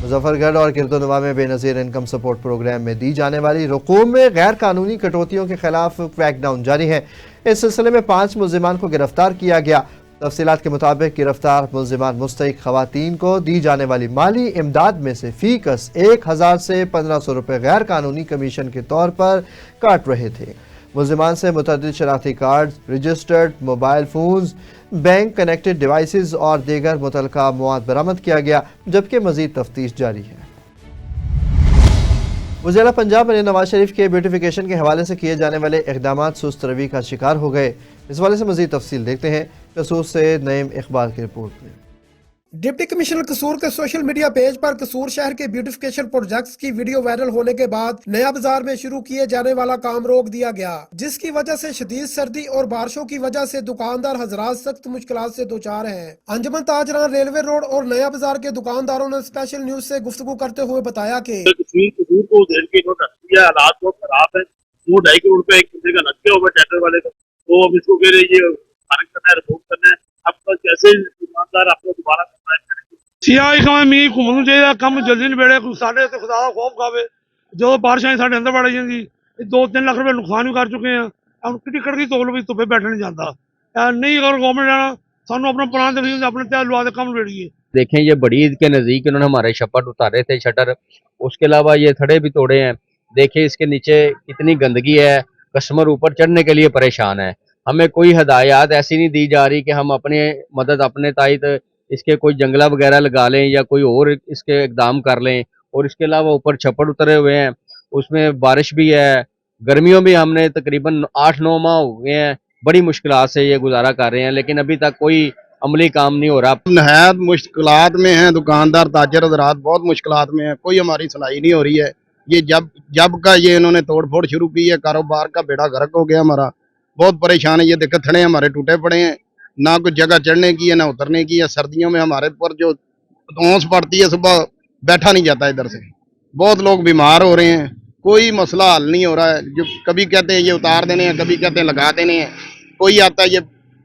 मुजफ्फरगढ़ और किरतुनवा में बेनज़ीर इनकम सपोर्ट प्रोग्राम में दी जाने वाली रकूम में गैर कानूनी कटौतियों के खिलाफ क्रैकडाउन जारी है। इस सिलसिले में 5 मुल्ज़िमान को गिरफ्तार किया गया। तफसीलात के मुताबिक गिरफ्तार मुल्ज़िमान मुस्तहिक़ ख़वातीन को दी जाने वाली माली इमदाद में से फ़ीकस 1000 से 1500 रुपये गैर कानूनी कमीशन के तौर पर काट रहे थे। मुल्ज़िमान से मुतअद्दिद शनाख्ती card, registered mobile phones, bank connected devices और दीगर मुतलका मवाद बरामद किया गया, जबकि मज़ीद तफ्तीश जारी है। वज़ीर पंजाब ने नवाज शरीफ के ब्यूटिफिकेशन के हवाले से किए जाने वाले इक़दामात सुस्त रवी का शिकार हो गए। इस हवाले से मज़ीद तफसील देखते हैं कसूर से नईम इकबाल की रिपोर्ट में।
डिप्टी कमिश्नर कसूर के सोशल मीडिया पेज पर कसूर शहर के ब्यूटिफिकेशन प्रोजेक्ट्स की वीडियो वायरल होने के बाद नया बाजार में शुरू किए जाने वाला काम रोक दिया गया, जिसकी वजह से शदीद सर्दी और बारिशों की वजह से दुकानदार हजरात सख्त मुश्किलात से दो-चार हैं। अंजुमन ताजरान रेलवे रोड और नया बाजार के दुकानदारों ने स्पेशल न्यूज से गुफ्तगू करते हुए बताया कि
हालात बहुत खराब है। 2.5 करोड़ रुपए एक बंदे का लग गया हुआ टेंडर वाले का, तो अब इसको कह रहे ये करना है, रिपोर्ट करना है। अब तक कैसे दुकानदार आपको दोबारा
सियाही कम मी घूमन चाहिए, कम जल्दी निबेड़े, साढ़े तो खुदा का खौफ खावे। जो बारिशां साढ़े अंदर बढ़ जाएंगी, 2-3 लाख रुपए नुकसान भी कर चुके हैं। अब टिकट की तोल भी धुप्पे बैठा नहीं जाता। नहीं अगर गवर्नमेंट आना सानू अपना प्लान दे अपने तैयार लुआ दे कम निबेड़िए।
देखें ये बड़ी ईद के नज़दीक इन्होंने हमारे शटर उतारे थे शटर, उसके अलावा ये थड़े भी तोड़े हैं। देखिए इसके नीचे कितनी गंदगी है, कस्टमर ऊपर चढ़ने के लिए परेशान है। हमें कोई हदायत ऐसी नहीं दी जा रही कि हम अपने मदद अपने तायत इसके कोई जंगला वगैरह लगा लें या कोई और इसके इकदाम कर लें। और इसके अलावा ऊपर छप्पड़ उतरे हुए हैं, उसमें बारिश भी है, गर्मियों भी हमने तकरीबन 8-9 माह हो गए हैं, बड़ी मुश्किलात से ये गुजारा कर रहे हैं, लेकिन अभी तक कोई अमली काम नहीं हो रहा।
नहायत मुश्किलात में हैं दुकानदार, ताजर हज़रात बहुत मुश्किलात में हैं, कोई हमारी सुनाई नहीं हो रही है। ये जब का ये इन्होंने तोड़ फोड़ शुरू की है, कारोबार का बेड़ा गर्क हो गया हमारा, बहुत परेशान है। ये देखो थड़े हमारे टूटे पड़े हैं, ना कोई जगह चढ़ने की है ना उतरने की है। सर्दियों में हमारे पर जो ओंस पड़ती है, सुबह बैठा नहीं जाता इधर से, बहुत लोग बीमार हो रहे हैं, कोई मसला हल नहीं हो रहा है। जो कभी कहते हैं ये उतार देने हैं, कभी कहते हैं लगा देने हैं, कोई आता है ये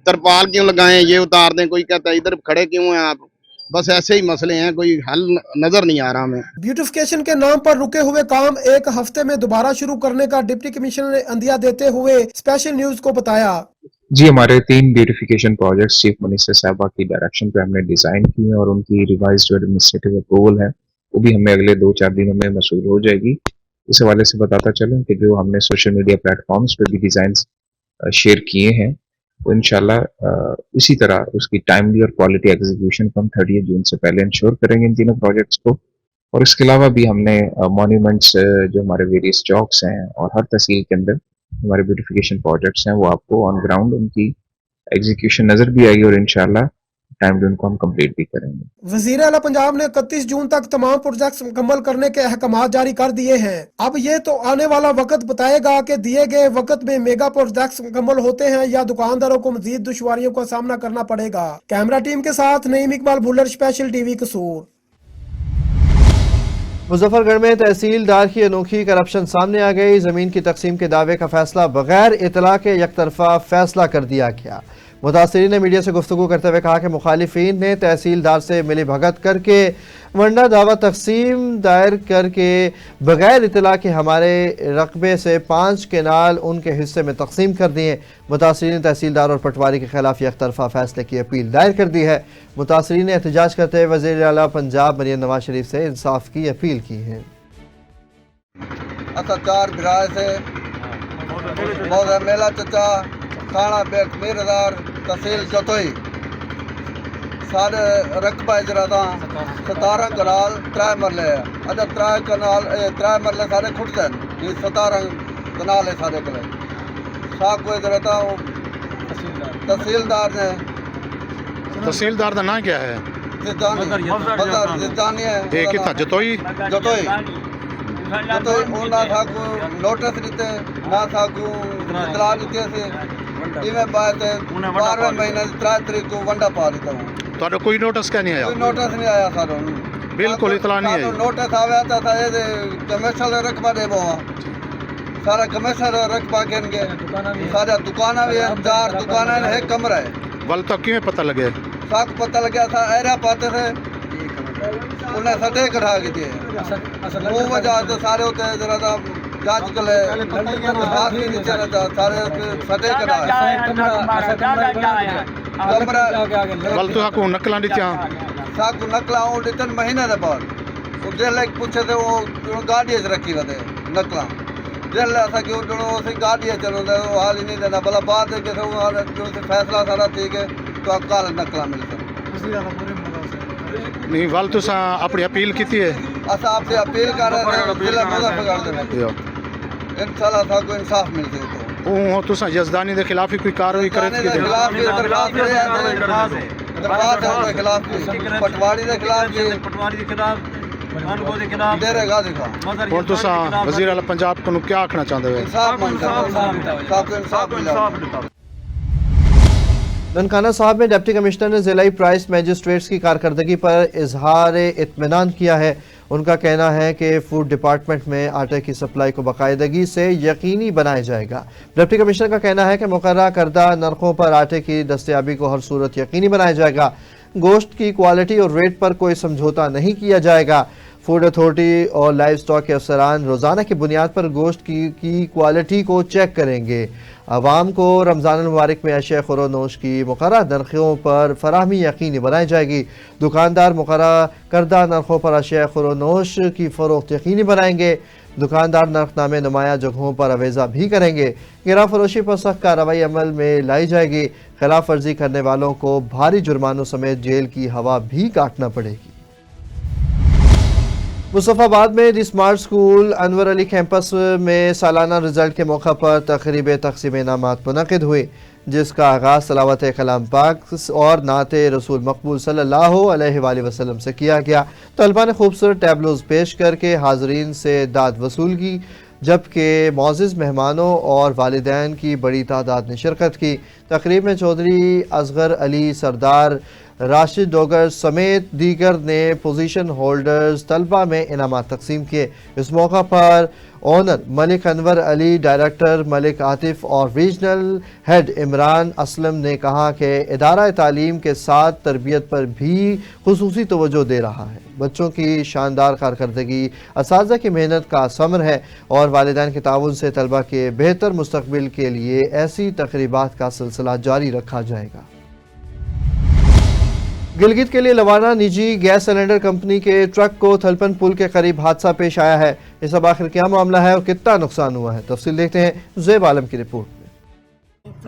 तरपाल क्यों लगाएं, ये उतार दें, कोई कहता है इधर खड़े क्यों हैं आप। बस ऐसे ही मसले हैं, कोई हल नजर नहीं आ रहा हमें।
ब्यूटिफिकेशन के नाम पर रुके हुए काम 1 हफ्ते में दोबारा शुरू करने का डिप्टी कमिश्नर ने अंदिया देते हुए स्पेशल न्यूज को बताया।
जी, हमारे 3 ब्यूटिफिकेशन प्रोजेक्ट्स चीफ मिनिस्टर साहबा की डायरेक्शन पे हमने डिजाइन किए हैं और उनकी रिवाइज्ड जो एडमिनिस्ट्रेटिव अप्रूवल है वो भी हमें अगले 2-4 दिनों में मसूल हो जाएगी। इस हवाले से बताता चलूं कि जो हमने सोशल मीडिया प्लेटफॉर्म्स पे भी डिजाइन शेयर किए हैं वो इंशाल्लाह इसी तरह उसकी टाइमली और क्वालिटी एग्जीक्यूशन को हम 30 जून से पहले इंश्योर करेंगे इन तीनों प्रोजेक्ट्स को। और इसके अलावा भी हमने मॉन्यूमेंट्स जो हमारे वेरियस चौक्स हैं और हर तहसील के अंदर हमारे ब्यूटिफिकेशन प्रोजेक्ट्स हैं वो आपको ऑन ग्राउंड उनकी एग्जीक्यूशन नजर भी आएगी और इंशाल्लाह टाइम उनको हम कंप्लीट भी करेंगे।
वज़ीर आला पंजाब ने 31 जून तक तमाम प्रोजेक्ट्स मुकम्मल करने के अहकाम जारी कर दिए हैं। अब ये तो आने वाला वक्त बताएगा कि दिए गए वक्त में मेगा प्रोजेक्ट्स मुकम्मल होते हैं या दुकानदारों को मजीद दुश्वारियों का सामना करना पड़ेगा। कैमरा टीम के साथ नईम इकबाल भुल्लर, स्पेशल टीवी कसूर।
मुजफ्फरगढ़ में तहसीलदार की अनोखी करप्शन सामने आ गई। जमीन की तकसीम के दावे का फैसला बगैर इतला के यकतरफा फैसला कर दिया गया। मुतासरीन ने मीडिया से गुफ्तगू करते हुए कहा कि मुखालिफिन ने तहसीलदार से मिली भगत करके वंडा दावा तकसीम दायर करके बगैर इतला के हमारे रकबे से 5 केनाल उनके हिस्से में तकसीम कर दिए। मुतासरीन ने तहसीलदार और पटवारी के खिलाफ यकतरफा फैसले की अपील दायर कर दी है। मुतासरीन ने एहतजाज करते हुए वज़ीर आला पंजाब मरियम नवाज शरीफ से इंसाफ की अपील की है।
मेला चचा थाना बेग मीरदार तहसील जतोई सारे रकबा इजरादा 17 कनाल 3 मरले है। अच्छा 3 मरले सारे खुट हैं, ये 17 कनाल है सारे कले साग को इजरादा तहसीलदार ने।
तहसीलदार का नाम क्या है?
जिद्दानी है।
ये कितना जतोई
ना था को नोटिस देते ना था को इतला देते थे। इवें बात 12वें महीने 3 तारीख को वंडा पा देता हूँ।
तो कोई नोटिस क्या नहीं आया?
कोई नोटिस नहीं आया सारों,
बिल्कुल इतला नहीं आई।
नोटिस आया था ये कमिश्नर रकबा दे बोआ सारा कमिश्नर रकबा के सारा दुकाना भी है, 4 दुकाना है, 1 कमरा है।
बल तो क्यों पता लगे?
साक पता लगा था एरा पाते थे उन्हें सटे कढ़ा के दिए। वो वजह तो सारे होते जरा था जांच कर ले हाथ ही नीचे रहता सारे सटे कढ़ा कमरा
बल तो को नकला दित्या
साक नकला वो दितन महीने दे बाद वो जेल एक पूछे थे वो गाड़ी रखी रहते नकला जेल ऐसा क्यों जो से गाड़ी चलो वो हाल ही नहीं देना भला बात है कि जो फैसला सारा ठीक है तो कल नकला मिलता
नहीं। वाल तो अपनी अपील की थी
असा आपसे अपील कर रहे हैं जिला मुजफ्फरगढ़ दे इंशाल्लाह था को इंसाफ मिल जाए।
तो तो जजदानी के खिलाफ ही कोई कार्रवाई करे के
खिलाफ दरखास्त है खिलाफ पटवारी के खिलाफ दे रहेगा देखा
और तो वजीर आला पंजाब को क्या आखना चाहते हो?
इंसाफ मिला।
ननकाना साहब में डिप्टी कमिश्नर ने जिलाई प्राइस मैजिस्ट्रेट्स की कारकर्दगी पर इजहार इत्मीनान किया है। उनका कहना है कि फूड डिपार्टमेंट में आटे की सप्लाई को बाकायदगी से यकीनी बनाया जाएगा। डिप्टी कमिश्नर का कहना है कि मुकर्रर करदा नरखों पर आटे की दस्तयाबी को हर सूरत यकीनी बनाया जाएगा। गोश्त की क्वालिटी और रेट पर कोई समझौता नहीं किया जाएगा। फूड अथॉरिटी और लाइव स्टॉक के अफसरान रोज़ाना की बुनियाद पर गोश्त की क्वालिटी को चेक करेंगे। आवाम को रमज़ान मुबारक में अशिया खुरोनोश की मुकर्रर नरखों पर फराहमी यकीनी बनाई जाएगी। दुकानदार मुकर्रर करदा नरखों पर अशिया खुरोनोश की फ़रोख्त यकीनी बनाएंगे। दुकानदार नरखनामे नुमाया जगहों पर अवेज़ा भी करेंगे। गिरा फरोशी पर सख्त कार्रवाई अमल में लाई जाएगी। खिलाफ वर्जी करने वालों को भारी जुर्मानों समेत जेल की हवा भी काटना पड़ेगी। मुस्तफाबाद में the smart school Anwar Ali campus में सालाना रिजल्ट के मौका पर तकरीब तकसीम इनामात मुनक़िद हुई, जिसका आगाज़ तलावत कलाम पाक और नाते रसूल मकबूल सल्लल्लाहु अलैहि वसल्लम से किया गया। तलबा ने खूबसूरत टैबलोज पेश करके हाज़रीन से दाद वसूल की, जबकि मोअज़्ज़िज़ मेहमानों और वालिदैन की बड़ी तादाद ने शिरकत की। तकरीब में चौधरी असगर अली सरदार राशिद डोगर समेत दीगर ने पोजीशन होल्डर्स तलबा में इनामात तकसीम किए। इस मौका पर ओनर मलिक अनवर अली, डायरेक्टर मलिक आतिफ और रीजनल हेड इमरान असलम ने कहा कि इदारा तालीम के साथ तरबियत पर भी खुसूसी तवज्जो दे रहा है। बच्चों की शानदार कारकर्दगी असातिज़ा की मेहनत का समर है और वालिदैन के ताउन से तलबा के बेहतर मुस्तकबिल के लिए ऐसी तकरीबात का सिलसिला जारी रखा जाएगा। गिलगित के लिए रवाना निजी गैस सिलेंडर कंपनी के ट्रक को थलपन पुल के करीब हादसा पेश आया है। इस अब आखिर क्या मामला है और कितना नुकसान हुआ है, तफसील देखते हैं ज़ेब आलम की रिपोर्ट में।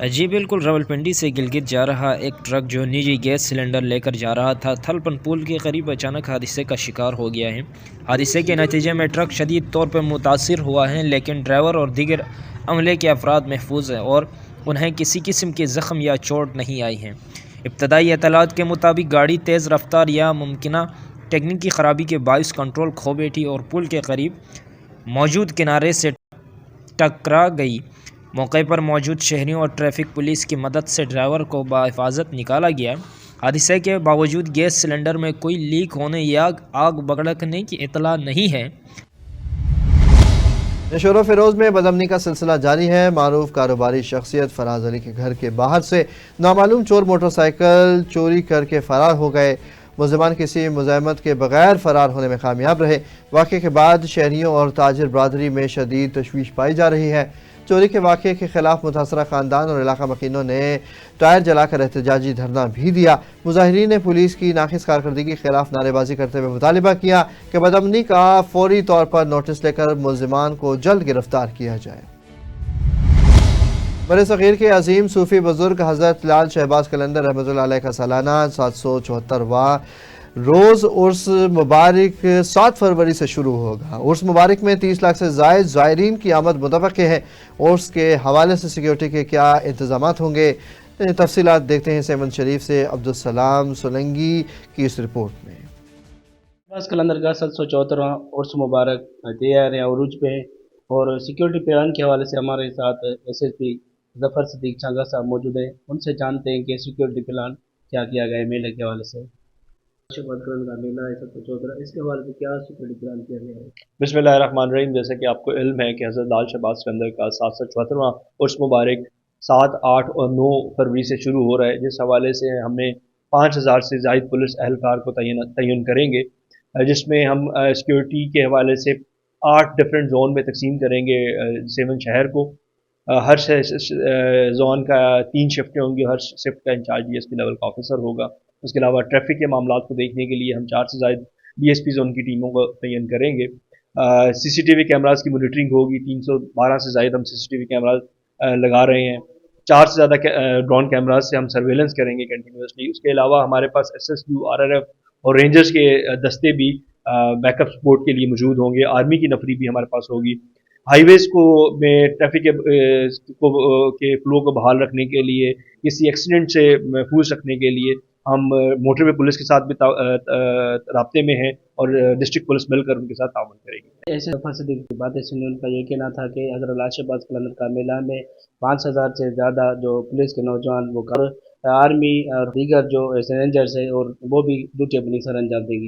जी बिल्कुल, रावलपिंडी से गिलगित जा रहा एक ट्रक जो निजी गैस सिलेंडर लेकर जा रहा था, थलपन पुल के करीब अचानक हादसे का शिकार हो गया है। हादसे के नतीजे में ट्रक शदीद तौर पर मुतासिर हुआ है, लेकिन ड्राइवर और दीगर अमले के अफराद महफूज हैं और उन्हें किसी किस्म के ज़ख्म या चोट नहीं आई हैं। इब्तदाई इत्तलात के मुताबिक गाड़ी तेज़ रफ्तार या मुमकिना टेक्निकी ख़राबी के बाइस कंट्रोल खो बैठी और पुल के करीब मौजूद किनारे से टकरा गई। मौके पर मौजूद शहरियों और ट्रैफिक पुलिस की मदद से ड्राइवर को बाहिफाजत निकाला गया। हादसे के बावजूद गैस सिलेंडर में कोई लीक होने या आग भड़कने की इतला नहीं है।
शोर फिरोज में बदअमनी का सिलसिला जारी है। मारूफ कारोबारी शख्सियत फराज अली के घर के बाहर से नामालूम चोर मोटरसाइकिल चोरी करके फरार हो गए। मुलज़िमान किसी मुज़ाहमत के बगैर फरार होने में कामयाब रहे। वाक़े के बाद शहरियों और ताजिर बरादरी में शदीद तशवीश पाई जा रही है। चोरी के वाक़े के खिलाफ मुतासरा ख़ानदान और इलाका मकीनों ने टायर जलाकर एहतजाजी धरना भी दिया। मुजाहिरीन ने पुलिस की नाक़िस कारकर्दगी के खिलाफ नारेबाजी करते हुए मुतालिबा किया कि बदअमनी का फौरी तौर पर नोटिस लेकर मुलज़िमान को जल्द गिरफ्तार किया जाए। बड़े सग़ीर के अजीम सूफ़ी बुज़ुर्ग हज़रत लाल शहबाज कलंदर रहमतुल्लाह अलैह का सालाना 774वां रोज़ उर्स मुबारक 7 फरवरी से शुरू होगा। उर्स मुबारक में 30 लाख से ज़ायद ज़ायरीन की आमद मुतवक्के है। उर्स के हवाले से सिक्योरिटी के क्या इंतज़ामात होंगे, तफसीलात देखते हैं सेवन शरीफ से अब्दुलसलाम सोलंगी की इस रिपोर्ट में।
कलंदर का 774वां उर्स मुबारक तैयार है उरूज पे है और सिक्योरिटी प्लान के हवाले से हमारे साथ SSP ज़फ़र सिद्दीक चांगा साहब मौजूद है। उनसे जानते हैं कि सिक्योरिटी प्लान क्या किया गया है मेले के हवाले से। का मेला है 774, इसके हवाले से क्या सिक्योरिटी प्लान किया गया है?
बिस्मिल्लाहिर्रहमानिर्रहीम। जैसे कि आपको इल्म है कि हज़रत लाल शहबाज कलंदर का 774वां उर्स मुबारक 7, 8 और 9 फरवरी से शुरू हो रहा है, जिस हवाले से हमने 5000 से ज़ायद पुलिस एहलकार को तयन करेंगे, जिसमें हम सिक्योरिटी के हवाले से 8 डिफरेंट जोन में तकसीम करेंगे सेवन शहर को। हर जोन का 3 शिफ्टें होंगी, हर शिफ्ट का इंचार्ज DSP लेवल का ऑफिसर होगा। उसके अलावा ट्रैफिक के मामलों को देखने के लिए हम 4 से ज़ायद DSPs उनकी टीमों को तयन करेंगे। CCTV कैमरास की मॉनिटरिंग होगी, 312 से ज़ायद हम CCTV कैमरास लगा रहे हैं। 4 से ज़्यादा ड्रोन कैमराज से हम सर्वेलेंस करेंगे कंटिन्यूसली। उसके अलावा हमारे पास SSU, RRF और रेंजर्स के दस्ते भी बैकअप सपोर्ट के लिए मौजूद होंगे। आर्मी की नफरी भी हमारे पास होगी। हाईवेज़ को में ट्रैफिक के फ्लो को बहाल रखने के लिए, किसी एक्सीडेंट से महफूज रखने के लिए हम मोटरवे पुलिस के साथ भी राब्ते में हैं और डिस्ट्रिक्ट पुलिस मिलकर उनके साथ ताउन करेगी।
ऐसे फैसिलिटी की बातें सुनने उनका ये कहना था कि अगर लाल शहबाज कलंदर का मेला में 5000 से ज़्यादा जो पुलिस के नौजवान वो आर्मी और दीगर जो रेंजर्स है और वो भी ड्यूटी अपनी सर अंजाम देगी।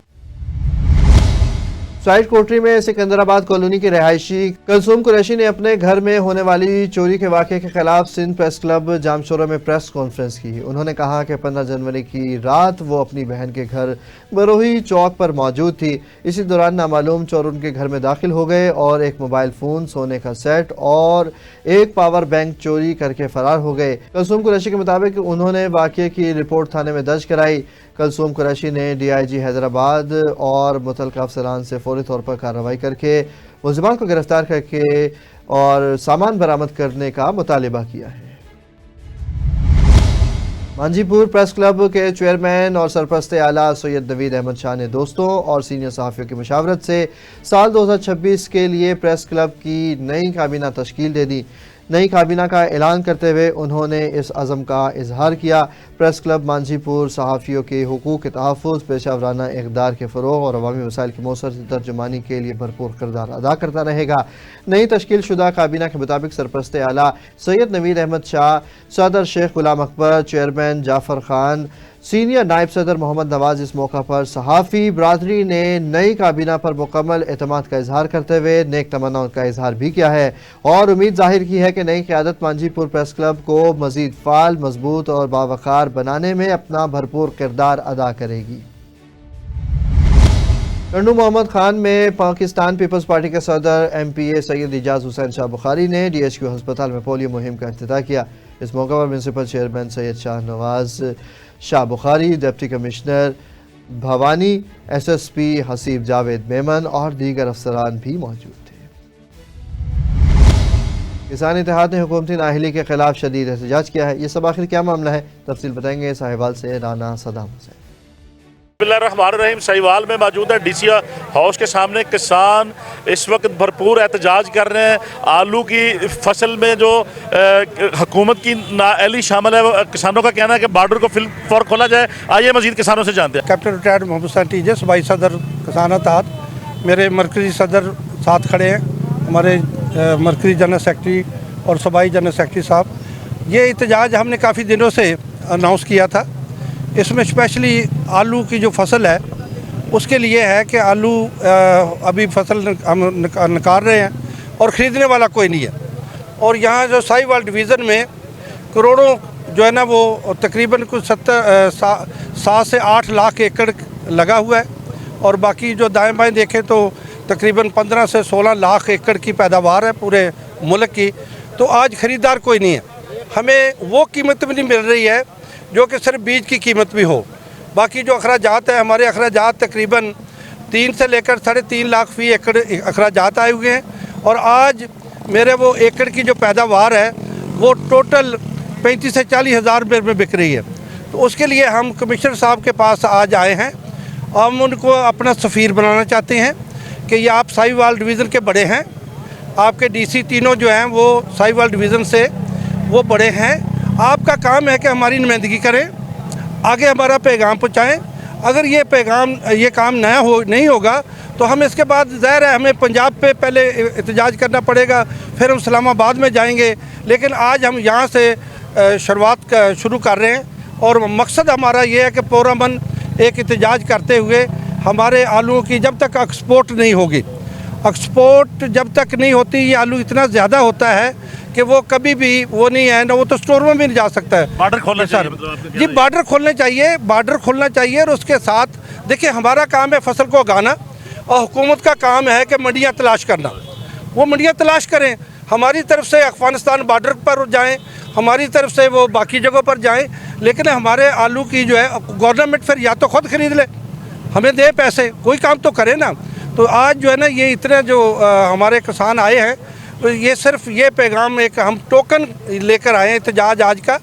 साइड कोटरी में सिकंदराबाद कॉलोनी के रहायशी कलसूम कुरैशी ने अपने घर में होने वाली चोरी के वाक़े के खिलाफ सिंध प्रेस क्लब जामशोरा में प्रेस कॉन्फ्रेंस की। उन्होंने कहा कि 15 जनवरी की रात वो अपनी बहन के घर बरोही चौक पर मौजूद थी। इसी दौरान नामालूम चोर उनके घर में दाखिल हो गए और एक मोबाइल फ़ोन, सोने का सेट और एक पावर बैंक चोरी करके फरार हो गए। कलसूम कुरैशी के मुताबिक उन्होंने वाक़े की रिपोर्ट थाने में दर्ज कराई। कलसूम कुरैशी ने DIG हैदराबाद और मुतल्लिक़ अफसरान से फौरी तौर पर कार्रवाई करके मुलज़िमान को गिरफ्तार करके और सामान बरामद करने का मुतालिबा किया है। मांझीपुर प्रेस क्लब के चेयरमैन और सरपरस्त आला सैयद नवीद अहमद शाह ने दोस्तों और सीनियर सहाफ़ियों की मुशावरत से साल 2026 के लिए प्रेस क्लब की नई काबीना तश्कील दे दी। नई काबीना का ऐलान करते हुए उन्होंने इस अज़म का इजहार किया। प्रेस क्लब मांझीपुर सहाफ़ियों के हुकूक़ के तहफ़्फ़ुज़, पेशा वराना इक़दार के फ़रोग़ और अवामी वसाइल की मौसर तर्जुमानी के लिए भरपूर किरदार अदा करता रहेगा। नई तश्कील शुदा काबीना के मुताबिक सरपरस्त आला सैयद नवीद अहमद शाह, सदर शेख गुलाम अकबर, चेयरमैन जाफ़र खान, सीनियर नायब सदर मोहम्मद नवाज। इस मौका पर सहाफ़ी बरादरी ने नई काबीना पर मुकम्मल एतमाद का इजहार करते हुए नेक तमन्नाओं का इजहार भी किया है और उम्मीद जाहिर की है कि नई क़यादत मांझीपुर प्रेस क्लब को मज़ीद फ़ाल, मजबूत और बावक़ार बनाने में अपना भरपूर किरदार अदा करेगी। टंडू मोहम्मद खान में पाकिस्तान पीपल्स पार्टी के सदर MPA सैयद इजाज़ हुसैन शाह बुखारी ने DHQ हस्पताल में पोलियो मुहिम का इफ्तिताह किया। इस मौके पर municipal chairman Syed Shah Nawaz Shah Bukhari, deputy commissioner Bhavani, SSP Haseeb Javed Memon और दीगर अफसरान भी मौजूद थे। किसान इत्तेहाद ने हुकूमती नाअहली के खिलाफ शदीद एहतजाज किया है। ये सब आखिर क्या मामला है, तफसील बताएंगे साहिवाल से राना सदाम हुसैन।
बिस्मिल्लाहिर्रहमानिर्रहीम। साहिवाल में मौजूद है DC हाउस के सामने। किसान इस वक्त भरपूर एहतजाज कर रहे हैं। आलू की फसल में जो हुकूमत की नाअहली शामिल है, वो किसानों का कहना है कि बॉर्डर को फिल फॉर खोला जाए। आइए मजीद किसानों से जानते हैं।
Captain retired Mohammad Hussain TJ, सूबाई सदर किसान इत्तेहाद। मेरे मरकज़ी सदर साथ खड़े हैं, हमारे मरकज़ी जनरल सेक्रेटरी और सूबाई जनरल सेक्रेटरी साहब। ये एहतजाज हमने काफ़ी दिनों से अनाउंस किया था। इसमें स्पेशली आलू की जो फसल है उसके लिए है कि आलू अभी फसल हम निकाल रहे हैं और ख़रीदने वाला कोई नहीं है। और यहाँ जो साहिवाल डिवीज़न में करोड़ों जो है ना वो तकरीबन कुछ 7 से 8 लाख एकड़ लगा हुआ है और बाकी जो दाएं बाएं देखें तो तकरीबन 15 से 16 लाख एकड़ की पैदावार है पूरे मुल्क की। तो आज ख़रीदार कोई नहीं है, हमें वो कीमत भी नहीं मिल रही है जो कि सिर्फ बीज की कीमत भी हो। बाकी जो अखराजात है, हमारे अखराजात तकरीबन 3 से लेकर 3.5 लाख फी एकड़ अखराजात आए हुए हैं और आज मेरे वो एकड़ की जो पैदावार है वो टोटल 35 से 40 हज़ार रुपये में बिक रही है। तो उसके लिए हम कमिश्नर साहब के पास आज आए हैं। हम उनको अपना सफ़ीर बनाना चाहते हैं कि ये आप साहिवाल डिवीज़न के बड़े हैं, आपके डीसी तीनों जो हैं वो साहिवाल डिवीज़न से वो बड़े हैं। आपका काम है कि हमारी नुमाइंदगी करें, आगे हमारा पैगाम पहुँचाएँ। अगर ये काम नहीं होगा तो हम इसके बाद ज़ाहिर है हमें पंजाब पे पहले एहतजाज करना पड़ेगा, फिर हम इस्लामाबाद में जाएंगे। लेकिन आज हम यहाँ से शुरुआत शुरू कर रहे हैं और मकसद हमारा ये है कि पुरअमन एक एहतजाज करते हुए हमारे आलूओं की जब तक एक्सपोर्ट नहीं होगी, एक्सपोर्ट जब तक नहीं होती, ये आलू इतना ज़्यादा होता है कि वो कभी भी वो नहीं है ना, वो तो स्टोर में भी नहीं जा सकता है।
बॉर्डर खोलना चाहिए
जी, बॉर्डर खोलना चाहिए और उसके साथ देखिए हमारा काम है फसल को उगाना और हुकूमत का काम है कि मंडियाँ तलाश करना। वो मंडियाँ तलाश करें, हमारी तरफ से अफ़गानिस्तान बॉर्डर पर जाएं, हमारी तरफ से वो बाकी जगहों पर जाएं, लेकिन हमारे आलू की जो है गवर्नमेंट फिर या तो ख़ुद ख़रीद ले, हमें दे पैसे, कोई काम तो करे ना। तो आज जो है ना ये इतने जो हमारे किसान आए हैं, तो ये सिर्फ ये पैगाम एक हम टोकन लेकर आए हैं एहतजाज आज का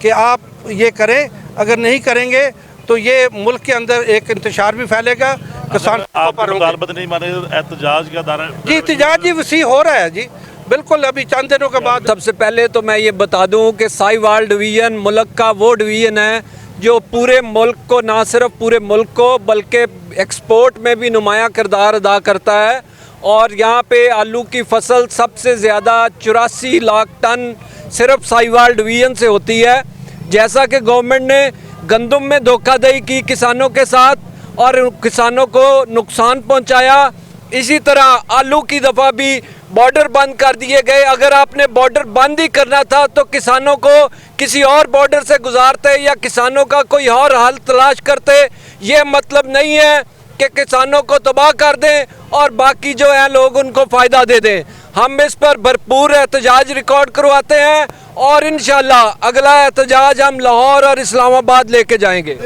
कि आप ये करें, अगर नहीं करेंगे तो ये मुल्क के अंदर एक इंतशार भी फैलेगा। किसान
मुतालबत नहीं माने एहतजाज का दायरा
जी, एहतजाज जी वसी हो रहा है जी, बिल्कुल अभी चंद दिनों के बाद।
सबसे पहले तो मैं ये बता दूं कि साहिवाल डिवीज़न मुल्क का वो डिवीज़न है जो पूरे मुल्क को, ना सिर्फ पूरे मुल्क को बल्कि एक्सपोर्ट में भी नुमायाँ किरदार अदा करता है। और यहाँ पे आलू की फसल सबसे ज़्यादा 84 लाख टन सिर्फ साहिवाल डिवीज़न से होती है। जैसा कि गवर्नमेंट ने गंदम में धोखाधड़ी की किसानों के साथ और किसानों को नुकसान पहुँचाया, इसी तरह आलू की दफ़ा भी बॉर्डर बंद कर दिए गए। अगर आपने बॉर्डर बंद ही करना था तो किसानों को किसी और बॉर्डर से गुजारते या किसानों का कोई और हल तलाश करते। ये मतलब नहीं है कि किसानों को तबाह कर दें और बाकी जो है लोग उनको फ़ायदा दे दें। हम इस पर भरपूर एहतजाज रिकॉर्ड करवाते हैं और इंशाल्लाह अगला एहतजाज हम लाहौर और इस्लामाबाद लेके जाएंगे।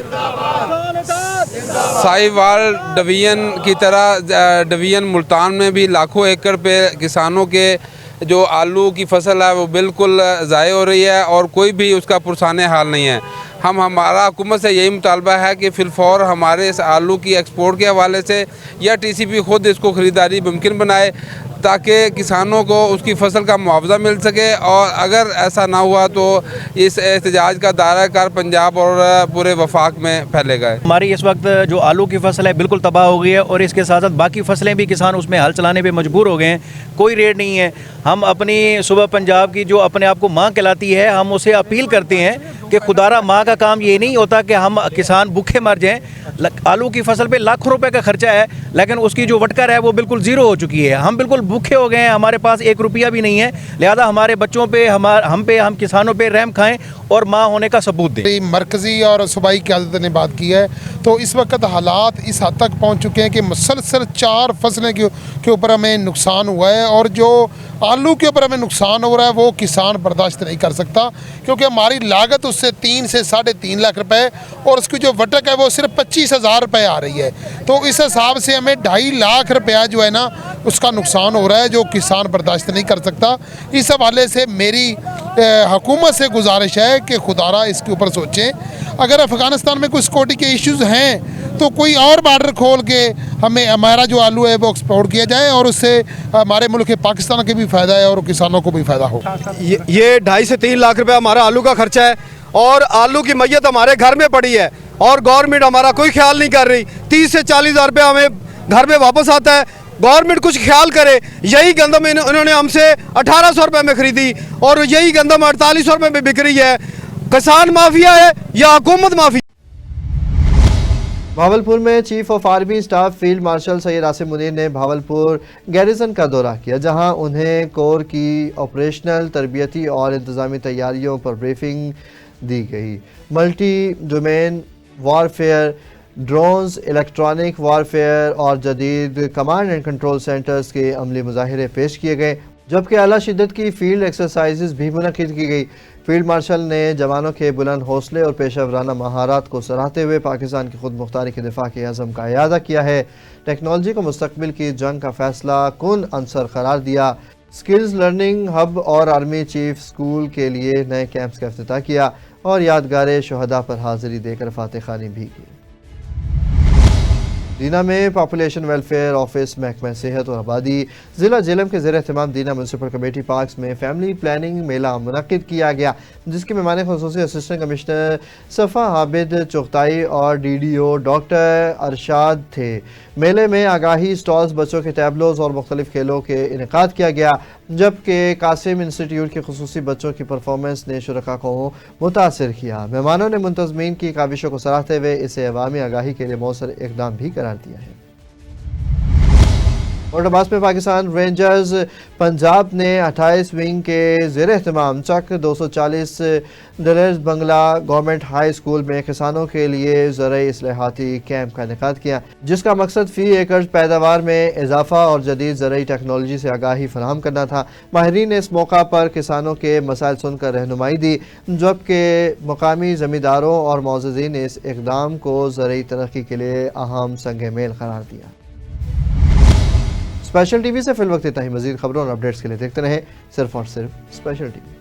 साहिवाल डिवीज़न की तरह डिवीज़न मुल्तान में भी लाखों एकड़ पे किसानों के जो आलू की फसल है वो बिल्कुल ज़ाय हो रही है और कोई भी उसका पुरसाने हाल नहीं है। हमारा हुकूमत से यही मुतालबा है कि फिलफौर हमारे इस आलू की एक्सपोर्ट के हवाले से या टीसीपी खुद इसको ख़रीदारी मुमकिन बनाए ताकि किसानों को उसकी फसल का मुआवजा मिल सके। और अगर ऐसा ना हुआ तो इस एहतजाज का दायरा कार पंजाब और पूरे वफाक में फैलेगा।
हमारी इस वक्त जो आलू की फसल है बिल्कुल तबाह हो गई है और इसके साथ साथ बाकी फसलें भी किसान उसमें हल चलाने पे मजबूर हो गए हैं, कोई रेट नहीं है। हम अपनी सुबह पंजाब की जो अपने आप को माँ कहलाती है, हम उसे अपील करते हैं कि खुदारा माँ का काम ये नहीं होता कि हम किसान भूखे मर जाएं। आलू की फसल पे लाखों रुपए का खर्चा है लेकिन उसकी जो वटकर है वो बिल्कुल ज़ीरो हो चुकी है। हम बिल्कुल भूखे हो गए हैं, हमारे पास 1 रुपया भी नहीं है। लिहाजा हमारे बच्चों पे हम किसानों पे रहम खाएं और माँ होने का सबूत दें।
मरकज़ी और सूबाई क़यादत ने बात की है तो इस वक्त हालात इस हद तक पहुँच चुके हैं कि मुसलसल 4 फसलें के ऊपर हमें नुकसान हुआ है और जो आलू के ऊपर हमें नुकसान हो रहा है वो किसान बर्दाश्त नहीं कर सकता क्योंकि हमारी लागत उससे 3 से 3.5 लाख रुपए और उसकी जो वटक है वो सिर्फ 25,000 रुपये आ रही है। तो इस हिसाब से हमें 2.5 लाख रुपया जो है ना उसका नुकसान हो रहा है जो किसान बर्दाश्त नहीं कर सकता। इस हवाले से मेरी हुकूमत से गुजारिश है कि खुदारा इसके ऊपर सोचें। अगर अफ़गानिस्तान में कोई सिक्योरिटी के इश्यूज़ हैं तो कोई और बॉर्डर खोल के हमें हमारा जो आलू है वो एक्सपोर्ट किया जाए और उससे हमारे मुल्क पाकिस्तान के भी फ़ायदा है और किसानों को भी फ़ायदा हो।
ये 2.5 से 3 लाख रुपए हमारा आलू का खर्चा है और आलू की मैयत हमारे घर में पड़ी है और गवर्नमेंट हमारा कोई ख्याल नहीं कर रही। 30 से 40 हज़ार रुपये हमें घर में वापस आता है। गवर्नमेंट कुछ ख्याल करे। यही गंदम इन्होंने हमसे 1800 रुपये में ख़रीदी और यही गंदम 4800 रुपये में बिक रही है। किसान माफिया है या हुकूमत माफिया?
भावलपुर में chief of army staff field marshal Syed Asim Munir ने भावलपुर गैरिसन का दौरा किया, जहां उन्हें कोर की ऑपरेशनल, तरबियती और इंतजामी तैयारियों पर ब्रीफिंग दी गई। Multi domain warfare, drones, electronic warfare और जदीद कमांड एंड कंट्रोल सेंटर्स के अमली मुजाहिरे पेश किए गए, जबकि आला शिद्दत की फील्ड एक्सरसाइजेज भी मुनक्किद की गई। फील्ड मार्शल ने जवानों के बुलंद हौसले और पेशा वराना महारात को सराहते हुए पाकिस्तान की खुद मुख्तारी के दिफा के अज़म का इयादा किया है। टेक्नोलॉजी को मुस्तकबिल की जंग का फैसला कुन अंसर करार दिया। स्किल्स लर्निंग हब और आर्मी चीफ स्कूल के लिए नए कैंप्स का इफ्तिताह किया और यादगार शहदा पर हाजिरी देकर फातह खानी भी की। दीना में पॉपुलेशन वेलफेयर ऑफिस, महकमा सेहत और आबादी, ज़िला जेलम के ज़ेर एहतमाम दीना म्यूनसिपल कमेटी पार्क्स में फैमिली प्लानिंग मेला मुनक्किद किया गया, जिसके मेहमान खुसूसी असिस्टेंट कमिश्नर सफ़ा आबिद चुगताई और DDO डॉक्टर अरशाद थे। मेले में आगाही स्टॉल्स, बच्चों के टैबलोज और मुख्तलिफ खेलों के इनेकाद किया गया, जबकि कासिम इंस्टीट्यूट के खुसूसी बच्चों की परफॉर्मेंस ने शुरका को मुतासिर किया। मेहमानों ने मुंतज़मीन की काविशों को सराहते हुए इसे अवामी आगाही के लिए मौसर इक़दाम भी करार दिया है। और अब्बास में पाकिस्तान रेंजर्स पंजाब ने 28 विंग के ज़ेर एहतमाम चक 240 डलर्स बंगला गवर्नमेंट हाई स्कूल में किसानों के लिए ज़राई इस्लाहाती कैंप का इनेकाद किया, जिसका मकसद फ़ी एकड़ पैदावार में इजाफा और जदीद ज़राई टेक्नोलॉजी से आगाही फराहम करना था। माहिरीन ने इस मौका पर किसानों के मसाइल सुनकर रहनुमाई दी, जबकि मकामी ज़मींदारों और मुअज़्ज़िज़ीन ने इस इक़दाम को ज़राई तरक्की के लिए अहम संग मेल करार दिया। स्पेशल टीवी से फिल वक्त इतना ही। मज़ीद खबरों और अपडेट्स के लिए देखते रहें सिर्फ और सिर्फ स्पेशल टीवी।